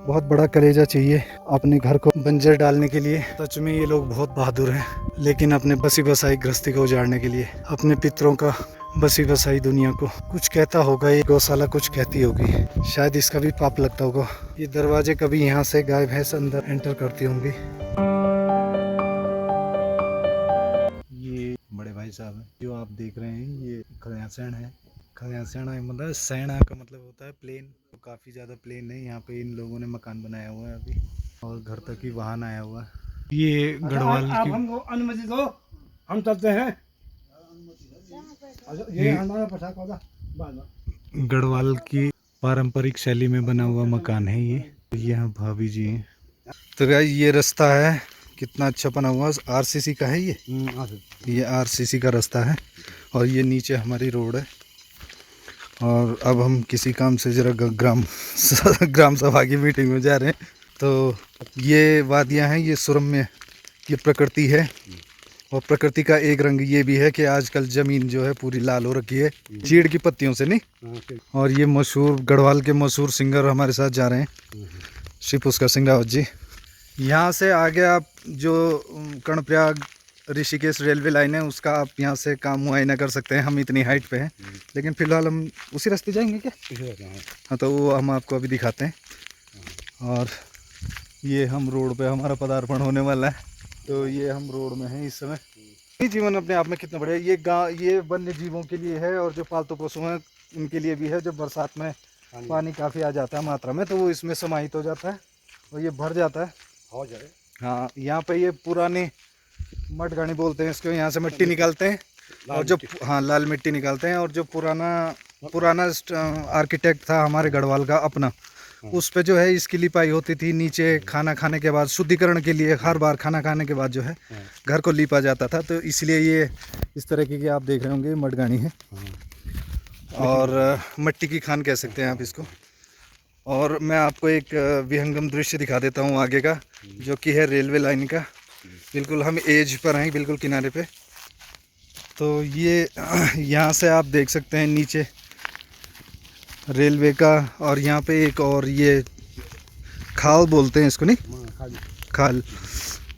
बहुत बड़ा कलेजा चाहिए अपने घर को बंजर डालने के लिए। सच में ये लोग बहुत बहादुर हैं, लेकिन अपने बसी बसाई गृहस्थी को उजाड़ने के लिए, अपने पितरों का बसी बसाई दुनिया को कुछ कहता होगा। ये गौशाला कुछ कहती होगी, शायद इसका भी पाप लगता होगा। ये दरवाजे कभी यहाँ से गाय भैंस अंदर एंटर करती होंगी। ये बड़े भाई साहब हैं जो आप देख रहे हैं, ये खलियासैन है। खलियासैन मतलब सैना का मतलब होता है प्लेन। तो काफ़ी ज़्यादा प्लेन है यहाँ पे। इन लोगों ने मकान बनाया हुआ है अभी, और घर तक ही वाहन आया हुआ है। ये गढ़वाल आप की हमको अनुमति दो, हम चलते हैं। गढ़वाल की पारंपरिक शैली में बना हुआ मकान है ये। यहाँ भाभी जी हैं। तो गाइस ये रास्ता है, कितना अच्छा बना हुआ। आरसीसी का है ये आरसीसी का रास्ता है, और ये नीचे हमारी रोड है। और अब हम किसी काम से जरा ग्राम सभा की मीटिंग में जा रहे हैं। तो ये वादियाँ हैं, ये सुरम्य, ये प्रकृति है। और प्रकृति का एक रंग ये भी है कि आजकल ज़मीन जो है पूरी लाल हो रखी है चीड़ की पत्तियों से, नहीं। और ये मशहूर गढ़वाल के मशहूर सिंगर हमारे साथ जा रहे हैं, श्री पुष्कर सिंह रावत जी। यहाँ से आगे आप जो कर्णप्रयाग ऋषिकेश रेलवे लाइन है, उसका आप यहाँ से काम मुआयना कर सकते हैं। हम इतनी हाइट पे हैं, लेकिन फ़िलहाल हम उसी रास्ते जाएंगे क्या? हाँ, तो वो हम आपको अभी दिखाते हैं। और ये हम रोड पे हमारा पदार्पण होने वाला है। तो ये हम रोड में हैं इस समय। ये जीवन अपने आप में कितना बढ़िया। ये गाँव ये वन्य जीवों के लिए है, और जो पालतू पशु हैं उनके लिए भी है। जब बरसात में पानी काफ़ी आ जाता है मात्रा में, तो वो इसमें समाहित हो जाता है और ये भर जाता है। हो जाए। हाँ, यहाँ पे ये पुरानी मटगानी बोलते हैं इसको, यहाँ से मिट्टी निकालते हैं, और जो लाल मिट्टी निकालते हैं। और जो पुराना आर्किटेक्ट था हमारे गढ़वाल का अपना, उस पे जो है इसकी लिपाई होती थी। नीचे खाना खाने के बाद शुद्धिकरण के लिए हर बार खाना खाने के बाद जो है घर को लीपा जाता था। तो इसलिए ये इस तरह की आप देख रहे होंगे मटगानी है, और मिट्टी की खान कह सकते हैं आप इसको। और मैं आपको एक विहंगम दृश्य दिखा देता हूँ आगे का, जो कि है रेलवे लाइन का। बिल्कुल हम एज पर हैं, बिल्कुल किनारे पे। तो ये यहाँ से आप देख सकते हैं नीचे रेलवे का। और यहाँ पे एक और ये खाल बोलते हैं इसको, नहीं, खाल।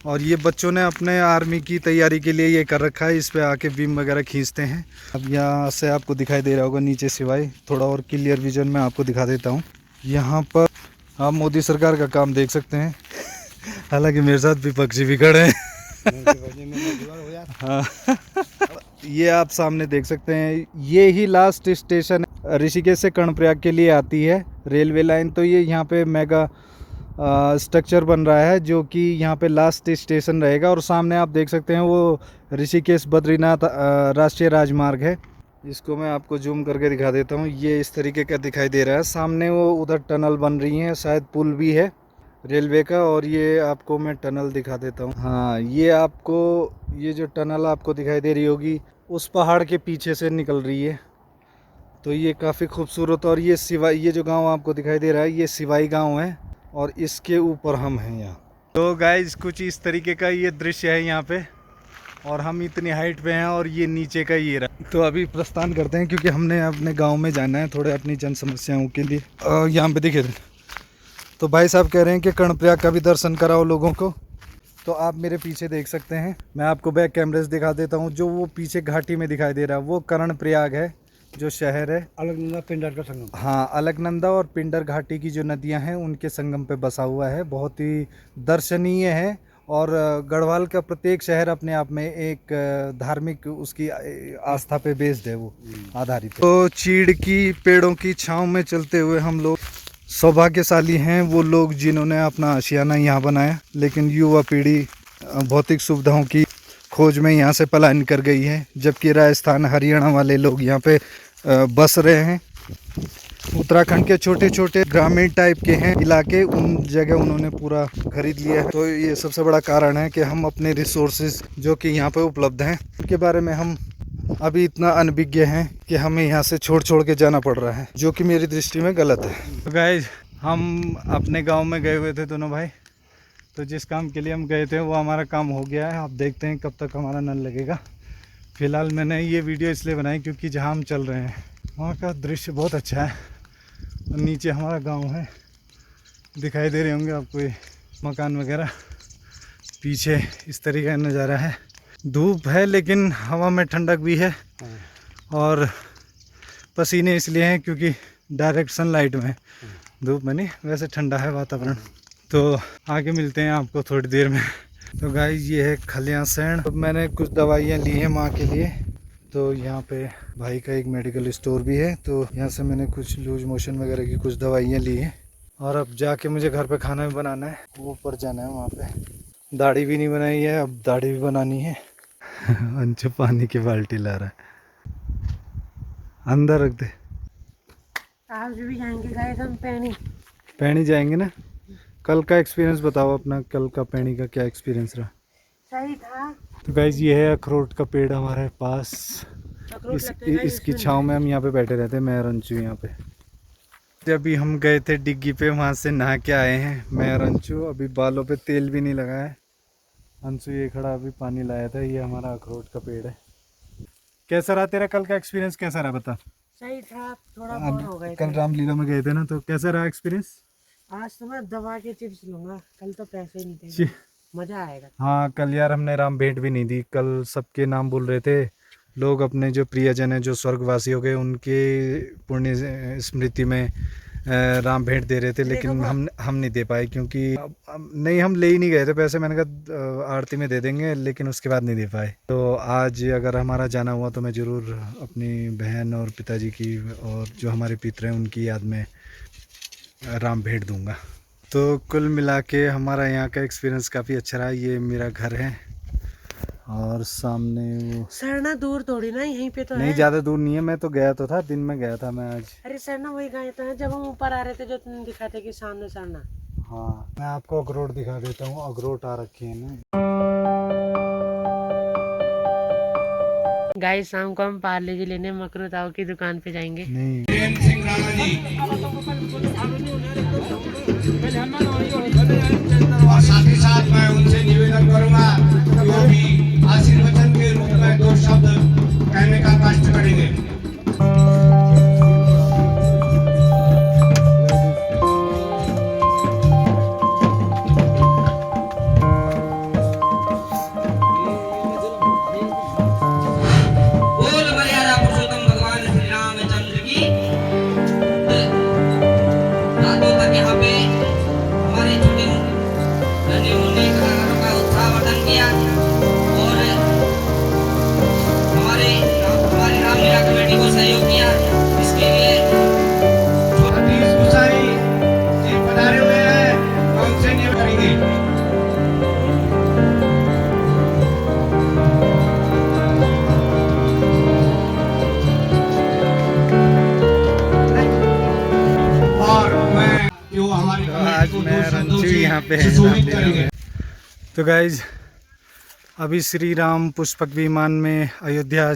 और ये बच्चों ने अपने आर्मी की तैयारी के लिए ये कर रखा है। इस पे आके बीम वगैरह खींचते हैं। अब यहाँ से आपको दिखाई दे रहा होगा नीचे सिवाय, थोड़ा और क्लियर विजन में आपको दिखा देता हूँ। यहाँ पर आप मोदी सरकार का काम देख सकते हैं। हालांकि मेरे साथ विपक्षी भी खड़े हैं। हाँ। ये आप सामने देख सकते हैं, ये ही लास्ट स्टेशन ऋषिकेश से कर्णप्रयाग के लिए आती है रेलवे लाइन। तो ये यहाँ पे मेगा स्ट्रक्चर बन रहा है, जो कि यहाँ पे लास्ट स्टेशन रहेगा। और सामने आप देख सकते हैं वो ऋषिकेश बद्रीनाथ राष्ट्रीय राजमार्ग है। इसको मैं आपको जूम करके दिखा देता हूँ। ये इस तरीके का दिखाई दे रहा है। सामने वो उधर टनल बन रही है, शायद पुल भी है रेलवे का। और ये आपको मैं टनल दिखा देता हूँ। हाँ, ये आपको ये जो टनल आपको दिखाई दे रही होगी, उस पहाड़ के पीछे से निकल रही है। तो ये काफ़ी खूबसूरत। और ये सिवाई, ये जो गांव आपको दिखाई दे रहा है, ये सिवाई गांव है, और इसके ऊपर हम हैं यहाँ। तो गाइस कुछ इस तरीके का ये दृश्य है यहाँ पे, और हम इतनी हाइट पे हैं, और ये नीचे का ये रहा। तो अभी प्रस्थान करते हैं, क्योंकि हमने अपने गांव में जाना है थोड़े अपनी जन समस्याओं के लिए। यहाँ पे दिखे तो भाई साहब कह रहे हैं कि कर्णप्रयाग का भी दर्शन कराओ लोगों को। तो आप मेरे पीछे देख सकते हैं, मैं आपको बैक कैमरे से दिखा देता हूँ। जो वो पीछे घाटी में दिखाई दे रहा है, वो कर्णप्रयाग है, जो शहर है। अलकनंदा पिंडर का संगम। हाँ, अलकनंदा और पिंडर घाटी की जो नदियां हैं, उनके संगम पे बसा हुआ है। बहुत ही दर्शनीय है। और गढ़वाल का प्रत्येक शहर अपने आप में एक धार्मिक उसकी आस्था पे बेस्ड है, वो आधारित है। तो चीड़ की पेड़ों की छांव में चलते हुए हम लोग सौभाग्यशाली हैं, वो लोग जिन्होंने अपना आशियाना यहाँ बनाया। लेकिन युवा पीढ़ी भौतिक सुविधाओं की खोज में यहाँ से पलायन कर गई है, जबकि राजस्थान हरियाणा वाले लोग यहाँ पे बस रहे हैं। उत्तराखंड के छोटे छोटे ग्रामीण टाइप के हैं इलाके, उन जगह उन्होंने पूरा खरीद लिया है। तो ये सबसे बड़ा कारण है कि हम अपने रिसोर्सेज जो कि यहाँ पे उपलब्ध हैं, उनके बारे में हम अभी इतना अनभिज्ञ हैं कि हमें यहाँ से छोड़ के जाना पड़ रहा है, जो कि मेरी दृष्टि में गलत है। तो गाइस हम अपने गांव में गए हुए थे दोनों भाई। तो जिस काम के लिए हम गए थे वो हमारा काम हो गया है। आप देखते हैं कब तक हमारा नल लगेगा। फ़िलहाल मैंने ये वीडियो इसलिए बनाई क्योंकि जहाँ हम चल रहे हैं वहाँ का दृश्य बहुत अच्छा है, और नीचे हमारा गाँव है। दिखाई दे रहे होंगे आपको ये मकान वगैरह। पीछे इस तरीके का नज़ारा है। धूप है लेकिन हवा में ठंडक भी है और पसीने इसलिए हैं क्योंकि डायरेक्ट सनलाइट में, धूप में नहीं, वैसे ठंडा है वातावरण। तो आगे मिलते हैं आपको थोड़ी देर में। तो गाइस ये है खलियां सैन। तो मैंने कुछ दवाइयाँ ली हैं माँ के लिए। तो यहाँ पे भाई का एक मेडिकल स्टोर भी है, तो यहाँ से मैंने कुछ लूज मोशन वगैरह की कुछ दवाइयाँ ली हैं। और अब जाके मुझे घर पे खाना भी बनाना है, वो ऊपर जाना है वहाँ पे। दाढ़ी भी नहीं बनाई है, अब दाढ़ी भी बनानी है। अंशु पानी की बाल्टी ला रहा है, अंदर रख दे। आज भी जाएंगे गाइस हम पैनी जाएंगे ना। कल का एक्सपीरियंस बताओ अपना, कल का पैनी का क्या एक्सपीरियंस रहा? सही था। तो गाइज ये है अखरोट का पेड़ हमारे पास। इसकी छांव में हम यहाँ पे बैठे रहते हैं, मैं और अंशु यहाँ पे। अभी हम गए थे डिग्गी पे, वहाँ से नहा के आए हैं मैं और अंशु। अभी बालों पे तेल भी नहीं लगा है। अंशु ये खड़ा अभी पानी लाया था। ये हमारा अखरोट का पेड़ है। कैसा रहा तेरा कल का एक्सपीरियंस, कैसा रहा बता? सही था, थोड़ा बोर हो गए कल थे। रामलीला में गए थे ना, तो कैसा रहा एक्सपीरियंस? आज तो मैं दवा के चिप्स लूंगा, कल तो पैसे ही नहीं थे, मजा आएगा। हाँ कल यार हमने राम भेंट भी नहीं दी। कल सबके नाम बोल रहे थे लोग, अपने जो प्रियजन है जो स्वर्गवासी हो गए उनके पुण्य स्मृति में राम भेंट दे रहे थे, लेकिन हम नहीं दे पाए क्योंकि नहीं, हम ले ही नहीं गए थे पैसे। मैंने कहा आरती में दे देंगे, लेकिन उसके बाद नहीं दे पाए। तो आज अगर हमारा जाना हुआ तो मैं ज़रूर अपनी बहन और पिताजी की और जो हमारे पितर हैं उनकी याद में राम भेंट दूंगा। तो कुल मिला के हमारा यहाँ का एक्सपीरियंस काफ़ी अच्छा रहा। ये मेरा घर है और सामने वो सरना दूर थोड़ी ना, यहीं पे तो नहीं, है। ज़्यादा दूर नहीं है। मैं तो गया तो था, दिन में गया था मैं आज। अरे सरना वही गए तो है जब हम ऊपर आ रहे थे, जो तुम दिखाते कि सामने सरना। हाँ मैं आपको अखरोट दिखा देता हूँ। अखरोट आ रखे हैं ना। गाइस शाम को हम पार्ले जी लेने मकरू ताऊ की दुकान पे जाएंगे। नहीं और साथ ही साथ मैं उनसे निवेदन करूंगा कि वो भी आशीर्वचन के रूप में 2 शब्द कहने का कष्ट करेंगे। बोल मर्यादा पुरुषोत्तम भगवान श्री रामचंद्र की। रातों तक यहाँ पे हमारे छोटे नन्हे मुन्ने कलाकारों का उत्साहवर्धन किया और हमारे रामलीला कमेटी को सहयोग किया। इसके लिए सतीश गोसाई जी पधारे हुए हैं, उनसे निवेदन करेंगे। और मैं जो हमारी आज मैं रंजू यहाँ पे है। तो गाइज अभी श्री राम पुष्पक विमान में अयोध्या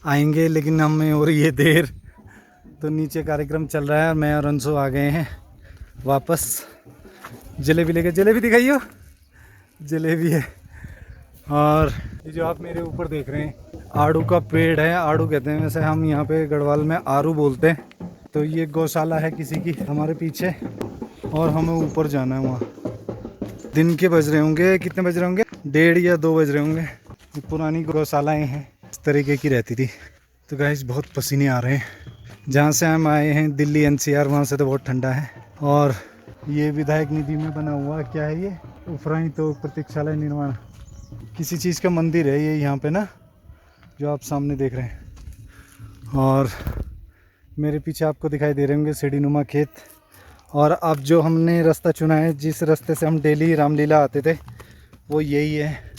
आएंगे, लेकिन हमें हो रही है देर, तो नीचे कार्यक्रम चल रहा है और मैं और अंशु आ गए हैं वापस। जलेबी लेके, जलेबी दिखाइयो, जलेबी है। और ये जो आप मेरे ऊपर देख रहे हैं आड़ू का पेड़ है, आड़ू कहते हैं वैसे, हम यहाँ पे गढ़वाल में आरू बोलते हैं। तो ये गौशाला है किसी की हमारे पीछे और हमें ऊपर जाना है वहाँ। दिन के बज रहे होंगे, कितने बज रहे होंगे, 1:30 या 2 बज रहे होंगे। ये पुरानी गौशालाएँ हैं, इस तरीके की रहती थी। तो गाइस बहुत पसीने आ रहे हैं। जहाँ से हम आए हैं दिल्ली NCR, वहाँ से तो बहुत ठंडा है। और ये विधायक निधि में बना हुआ क्या है ये, उफराई तो प्रतीक्षालय निर्माण, किसी चीज़ का मंदिर है ये यहाँ पे ना, जो आप सामने देख रहे हैं। और मेरे पीछे आपको दिखाई दे रहे होंगे सीढ़ीनुमा खेत। और अब जो हमने रास्ता चुना है, जिस रास्ते से हम डेली रामलीला आते थे, वो यही है,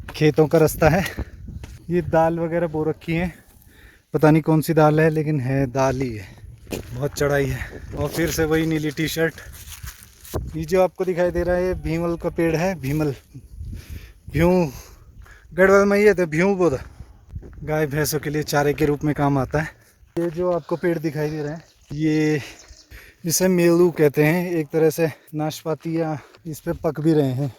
खेतों का रास्ता है। ये दाल वगैरह बो रखी है, पता नहीं कौन सी दाल है, लेकिन है दाल ही है। बहुत चढ़ाई है। और फिर से वही नीली टी-शर्ट। ये जो आपको दिखाई दे रहा है, ये भीमल का पेड़ है। भीमल, भ्यूँ गढ़वाल में ये तो भ्यूँ बोधा, गाय भैंसों के लिए चारे के रूप में काम आता है। ये जो आपको पेड़ दिखाई दे रहा है, ये इसे मेलू कहते हैं। एक तरह से नाशपाती, या इस पे पक भी रहे हैं।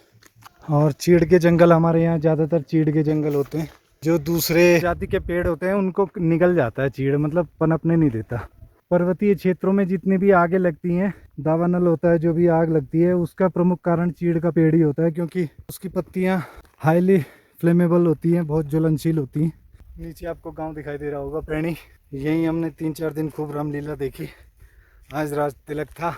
और चीड़ के जंगल, हमारे यहाँ ज़्यादातर चीड़ के जंगल होते हैं। जो दूसरे जाति के पेड़ होते हैं उनको निगल जाता है चीड़, मतलब पनपने नहीं देता। पर्वतीय क्षेत्रों में जितनी भी आगे लगती हैं, दावानल होता है जो भी आग लगती है, उसका प्रमुख कारण चीड़ का पेड़ ही होता है, क्योंकि उसकी पत्तियां हाईली फ्लेमेबल होती हैं, बहुत ज्वलनशील होती हैं। नीचे आपको गांव दिखाई दे रहा होगा प्रेणी। यहीं हमने 3-4 दिन खूब रामलीला देखी। आज राज तिलक था,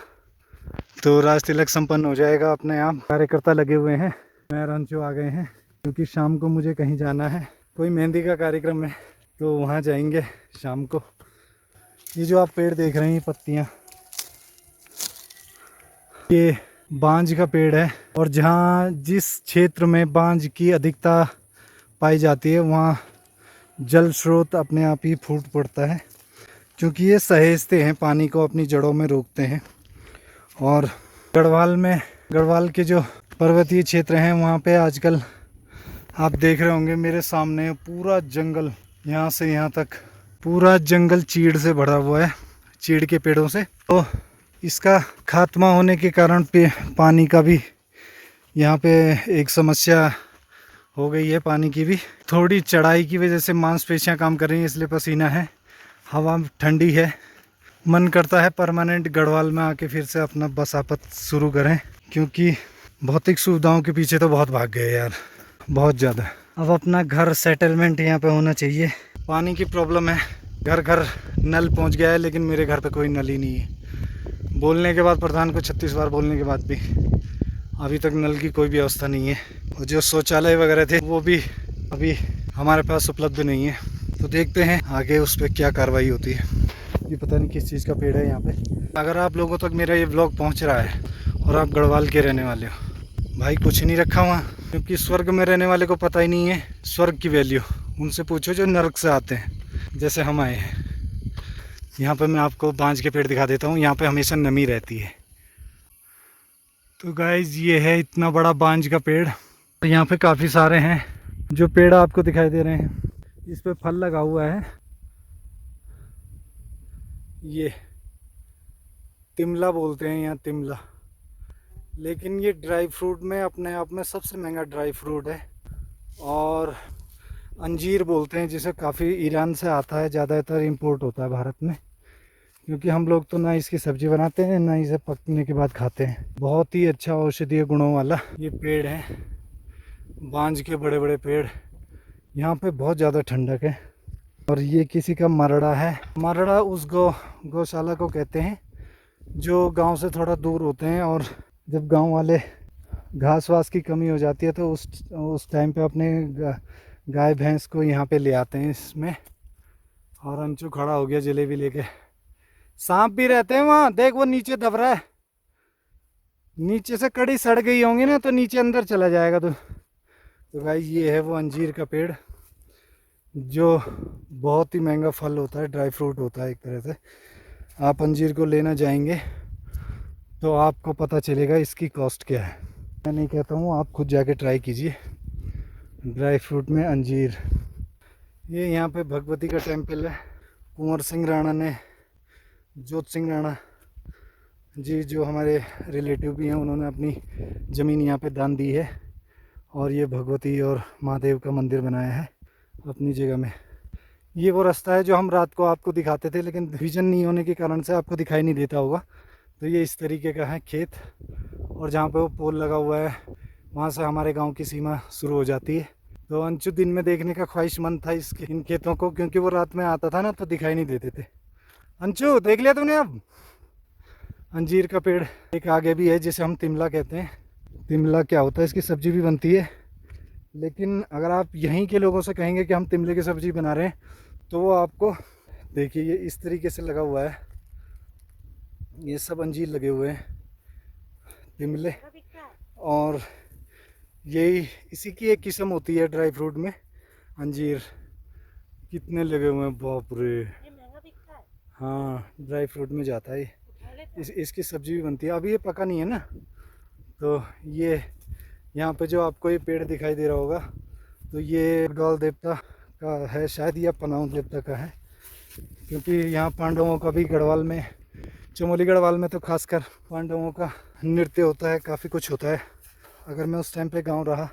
तो राज तिलक संपन्न हो जाएगा अपने आप। कार्यकर्ता लगे हुए हैं, मैं रंचो आ गए हैं, क्योंकि शाम को मुझे कहीं जाना है, कोई मेहंदी का कार्यक्रम है, तो वहाँ जाएंगे शाम को। ये जो आप पेड़ देख रहे हैं, पत्तियाँ, ये बांज का पेड़ है, और जहाँ जिस क्षेत्र में बांज की अधिकता पाई जाती है वहाँ जल स्रोत अपने आप ही फूट पड़ता है, क्योंकि ये सहेजते हैं पानी को, अपनी जड़ों में रोकते हैं। और गढ़वाल के जो पर्वतीय क्षेत्र हैं वहाँ पे आजकल आप देख रहे होंगे मेरे सामने पूरा जंगल, यहाँ से यहाँ तक पूरा जंगल चीड़ से भरा हुआ है, चीड़ के पेड़ों से। तो इसका खात्मा होने के कारण पे पानी का भी यहाँ पे एक समस्या हो गई है। पानी की भी थोड़ी चढ़ाई की वजह से मांसपेशियाँ काम कर रही हैं, इसलिए पसीना है, हवा ठंडी है। मन करता है परमानेंट गढ़वाल में आके फिर से अपना बसापत शुरू करें, क्योंकि भौतिक सुविधाओं के पीछे तो बहुत भाग गए यार, बहुत ज़्यादा। अब अपना घर सेटलमेंट यहाँ पे होना चाहिए। पानी की प्रॉब्लम है, घर घर नल पहुँच गया है, लेकिन मेरे घर पे कोई नल ही नहीं है। बोलने के बाद, प्रधान को 36 बार बोलने के बाद भी अभी तक नल की कोई व्यवस्था नहीं है। और जो शौचालय वगैरह थे वो भी अभी हमारे पास उपलब्ध नहीं है। तो देखते हैं आगे उस पर क्या कार्रवाई होती है। ये पता नहीं किस चीज़ का पेड़ है यहाँ पे। अगर आप लोगों तक मेरा ये ब्लॉग पहुँच रहा है और आप गढ़वाल के रहने वाले हो, भाई कुछ नहीं रखा वहाँ, क्योंकि स्वर्ग में रहने वाले को पता ही नहीं है स्वर्ग की वैल्यू। उनसे पूछो जो नर्क से आते हैं, जैसे हम आए हैं। यहाँ पे मैं आपको बांज के पेड़ दिखा देता हूँ, यहाँ पे हमेशा नमी रहती है। तो गाइज ये है इतना बड़ा बांज का पेड़, यहाँ पे काफ़ी सारे हैं। जो पेड़ आपको दिखाई दे रहे हैं इस पे फल लगा हुआ है। ये तिमला बोलते हैं यहाँ, तिमला, लेकिन ये ड्राई फ्रूट में अपने आप में सबसे महंगा ड्राई फ्रूट है। और अंजीर बोलते हैं जिसे, काफ़ी ईरान से आता है, ज़्यादातर इंपोर्ट होता है भारत में, क्योंकि हम लोग तो ना इसकी सब्ज़ी बनाते हैं ना इसे पकने के बाद खाते हैं। बहुत ही अच्छा औषधीय गुणों वाला ये पेड़ है, बांज के बड़े बड़े पेड़। यहाँ पे बहुत ज़्यादा ठंडक है। और ये किसी का मरड़ा है। मरड़ा उस गौशाला को कहते हैं जो गांव से थोड़ा दूर होते हैं, और जब गांव वाले घास वास की कमी हो जाती है तो उस टाइम पे अपने गाय भैंस को यहाँ पे ले आते हैं इसमें। और अंचू खड़ा हो गया जलेबी लेके। सांप भी रहते हैं वहाँ, देख वो नीचे दब रहा है। नीचे से कड़ी सड़ गई होंगी ना तो नीचे अंदर चला जाएगा। तो भाई ये है वो अंजीर का पेड़, जो बहुत ही महंगा फल होता है, ड्राई फ्रूट होता है एक तरह से। आप अंजीर को लेना जाएंगे तो आपको पता चलेगा इसकी कॉस्ट क्या है। मैं नहीं कहता हूँ, आप खुद जाके ट्राई कीजिए ड्राई फ्रूट में अंजीर। ये यहाँ पे भगवती का टेम्पल है। कुंवर सिंह राणा ने, जोत सिंह राणा जी जो हमारे रिलेटिव भी हैं, उन्होंने अपनी ज़मीन यहाँ पे दान दी है, और ये भगवती और महादेव का मंदिर बनाया है अपनी जगह में। ये वो रास्ता है जो हम रात को आपको दिखाते थे, लेकिन विजन नहीं होने के कारण से आपको दिखाई नहीं देता होगा। तो ये इस तरीके का है खेत, और जहाँ पे वो पोल लगा हुआ है वहाँ से हमारे गांव की सीमा शुरू हो जाती है। तो अंशु दिन में देखने का ख्वाहिशमंद था इन खेतों को, क्योंकि वो रात में आता था ना तो दिखाई नहीं देते थे। अंशु देख लिया तूने? अब अंजीर का पेड़ एक आगे भी है जिसे हम तिमला कहते हैं। तिमला क्या होता है, इसकी सब्ज़ी भी बनती है, लेकिन अगर आप यहीं के लोगों से कहेंगे कि हम तिमले की सब्ज़ी बना रहे हैं तो वो आपको, देखिए ये इस तरीके से लगा हुआ है, ये सब अंजीर लगे हुए हैं तिमले। और यही इसी की एक किस्म होती है ड्राई फ्रूट में अंजीर। कितने लगे हुए हैं, बाप रे। हाँ ड्राई फ्रूट में जाता है। इसकी सब्ज़ी भी बनती है। अभी ये पका नहीं है ना, तो ये यहाँ पे जो आपको ये पेड़ दिखाई दे रहा होगा, तो ये डॉल देवता का है शायद, या पनाव देवता का है, क्योंकि यहाँ पांडवों का भी गढ़वाल में, चमोली गढ़वाल में तो खासकर पांडवों का नृत्य होता है, काफ़ी कुछ होता है। अगर मैं उस टाइम पे गांव रहा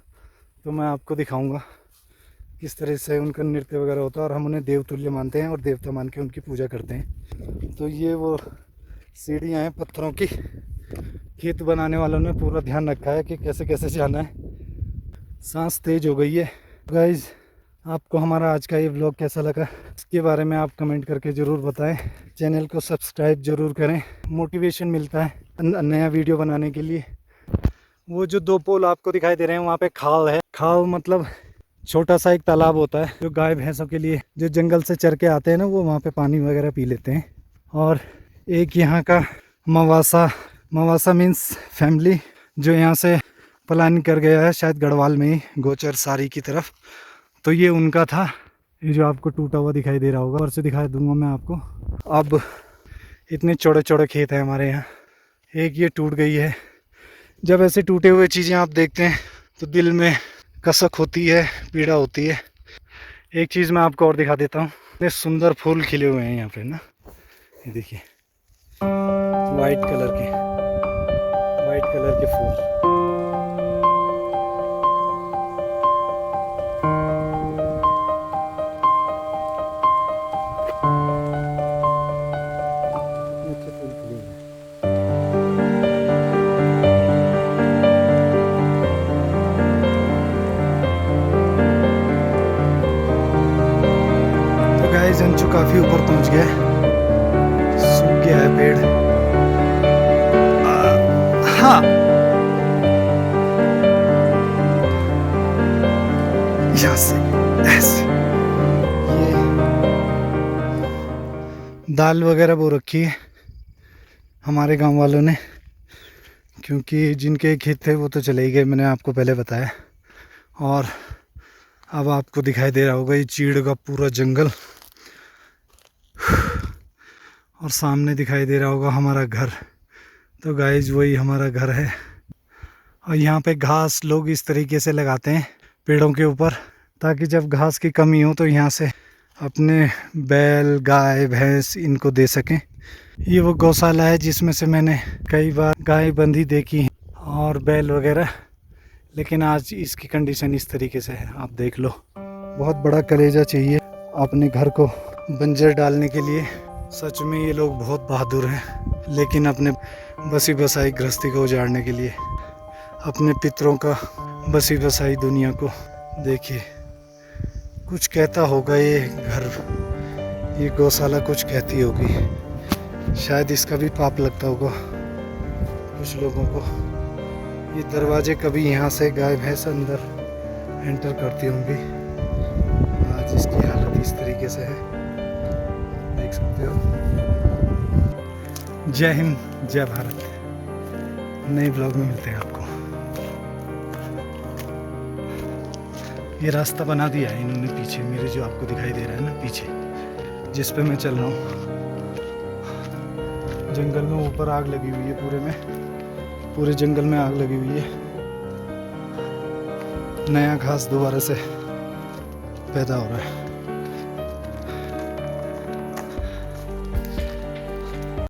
तो मैं आपको दिखाऊंगा किस तरह से उनका नृत्य वगैरह होता है, और हम उन्हें देवतुल्य मानते हैं और देवता मान के उनकी पूजा करते हैं। तो ये वो सीढ़ियाँ हैं पत्थरों की। खेत बनाने वालों ने पूरा ध्यान रखा है कि कैसे कैसे जाना है। सांस तेज हो गई है। गाइज, आपको हमारा आज का ये व्लॉग कैसा लगा इसके बारे में आप कमेंट करके ज़रूर बताएं। चैनल को सब्सक्राइब ज़रूर करें, मोटिवेशन मिलता है नया वीडियो बनाने के लिए। वो जो 2 पोल आपको दिखाई दे रहे हैं वहाँ पे खाल है। खाल मतलब छोटा सा एक तालाब होता है जो गाय भैंसों के लिए, जो जंगल से चर के आते हैं ना, वो वहाँ पे पानी वगैरह पी लेते हैं। और एक यहाँ का मवासा मीन्स फैमिली, जो यहाँ से पलायन कर गया है शायद गढ़वाल में ही, गोचर सारी की तरफ। तो ये उनका था। ये जो आपको टूटा हुआ दिखाई दे रहा होगा, और से दिखा दूंगा मैं आपको। अब इतने चौड़े चौड़े खेत हैं हमारे यहाँ, एक ये टूट गई है। जब ऐसे टूटे हुए चीज़ें आप देखते हैं तो दिल में कसक होती है, पीड़ा होती है। एक चीज़ मैं आपको और दिखा देता हूँ। इतने सुंदर फूल खिले हुए हैं यहाँ पे ना, ये देखिए, वाइट कलर के फूल। अंशु काफी ऊपर पहुंच गया, सूख गया है पेड़। हाँ, यहाँ से ऐसे ये दाल वगैरह बो रखी है हमारे गांव वालों ने, क्योंकि जिनके खेत थे वो तो चले ही गए, मैंने आपको पहले बताया। और अब आपको दिखाई दे रहा होगा ये चीड़ का पूरा जंगल, और सामने दिखाई दे रहा होगा हमारा घर। तो गाइज वही हमारा घर है। और यहाँ पे घास लोग इस तरीके से लगाते हैं पेड़ों के ऊपर, ताकि जब घास की कमी हो तो यहाँ से अपने बैल, गाय, भैंस इनको दे सकें। ये वो गौशाला है जिसमें से मैंने कई बार गाय बंधी देखी है और बैल वगैरह, लेकिन आज इसकी कंडीशन इस तरीके से है, आप देख लो। बहुत बड़ा कलेजा चाहिए अपने घर को बंजर डालने के लिए। सच में ये लोग बहुत बहादुर हैं, लेकिन अपने बसी बसाई गृहस्थी को उजाड़ने के लिए, अपने पितरों का बसी बसाई दुनिया को देखिए। कुछ कहता होगा ये घर, ये गौशाला कुछ कहती होगी, शायद इसका भी पाप लगता होगा कुछ लोगों को। ये दरवाजे कभी यहाँ से गाय भैंस अंदर एंटर करती होंगी। आज इसकी हालत इस तरीके से है, देख सकते हो। जय हिंद, जय भारत। नए ब्लॉग में मिलते हैं आपको। ये रास्ता बना दिया है इन्होंने पीछे मेरे, जो आपको दिखाई दे रहा है ना पीछे, जिस पे मैं चल रहा हूँ। जंगल में ऊपर आग लगी हुई है, पूरे जंगल में आग लगी हुई है। नया घास दोबारा से पैदा हो रहा है।